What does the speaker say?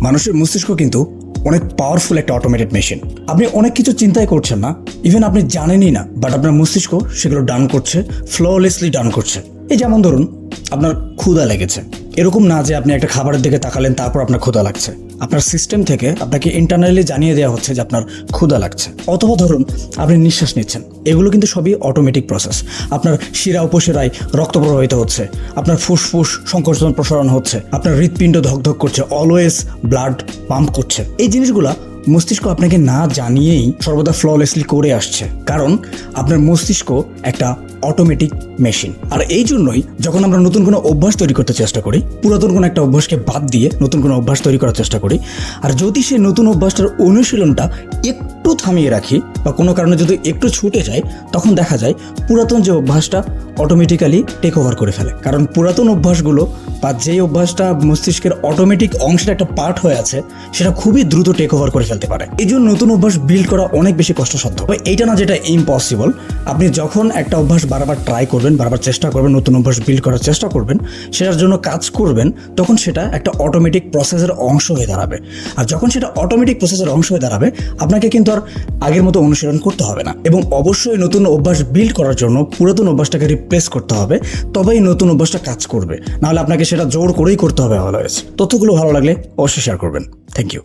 মানুষের মস্তিষ্ক কিন্তু অনেক পাওয়ারফুল একটা অটোমেটেড মেশিন। আপনি অনেক কিছু চিন্তাই করছেন না, ইভেন আপনি জানেনই না, বাট আপনার মস্তিষ্ক সেগুলো ডান করছে, ফ্ললেসলি ডান করছে। এই যেমন ধরুন আপনার ক্ষুধা লেগেছে, এরকম না যে আপনি একটা খাবারের দিকে তাকালেন তারপর আপনার ক্ষুধা লাগছে। আপনার সিস্টেম থেকে আপনাকে ইন্টারনালি জানিয়ে দেওয়া হচ্ছে যে আপনার ক্ষুধা লাগছে। অথবা ধরুন আপনি নিঃশ্বাস নিচ্ছেন, এগুলো কিন্তু সবই অটোমেটিক প্রসেস। আপনার শিরা উপশিরায় রক্ত প্রবাহিত হচ্ছে, আপনার ফুসফুস সংকোচন প্রসারণ হচ্ছে, আপনার হৃৎপিণ্ড ধকধক করছে, অলওয়েজ ব্লাড পাম্প করছে। এই জিনিসগুলা মস্তিষ্ক আপনাকে না জানিয়েই সর্বদা ফ্ললেসলি করে আসছে, কারণ আপনার মস্তিষ্ক একটা অটোমেটিক মেশিন। আর এই জন্যই যখন আমরা নতুন কোনো অভ্যাস তৈরি করতে চেষ্টা করি, পুরাতন কোনো একটা অভ্যাসকে বাদ দিয়ে নতুন কোনো অভ্যাস তৈরি করার চেষ্টা করি, আর যদি সেই নতুন অভ্যাসটার অনুশীলনটা একটু থামিয়ে রাখি বা কোনো কারণে যদি একটু ছুটে যায়, তখন দেখা যায় পুরাতন যে অভ্যাসটা অটোমেটিক্যালি টেক ওভার করে ফেলে। কারণ পুরাতন অভ্যাসগুলো বা যেই অভ্যাসটা মস্তিষ্কের অটোমেটিক অংশের একটা পার্ট হয়ে আছে, সেটা খুবই দ্রুত টেক ওভার করে ফেলতে পারে। এই জন্য নতুন অভ্যাস বিল্ড করা অনেক বেশি কষ্টসাধ্য। এইটা না যেটা ইম্পসিবল। আপনি যখন একটা অভ্যাস বারবার ট্রাই করবেন, বারবার চেষ্টা করবেন, নতুন অভ্যাস বিল্ড করার চেষ্টা করবেন, সেটার জন্য কাজ করবেন, তখন সেটা একটা অটোমেটিক প্রসেসের অংশ হয়ে দাঁড়াবে। আর যখন সেটা অটোমেটিক প্রসেসের অংশ হয়ে দাঁড়াবে, আপনাকে কিন্তু আর আগের মতো অনুশীলন করতে হবে না। এবং অবশ্যই নতুন অভ্যাস বিল্ড করার জন্য পুরাতন অভ্যাসটাকে রিপ্লেস করতে হবে, তবেই নতুন অভ্যাসটা কাজ করবে। নাহলে আপনাকে সেটা জোর করেই করতে হবে। অলওয়েজ তথ্যগুলো ভালো লাগলে অবশ্যই শেয়ার করবেন। Thank you.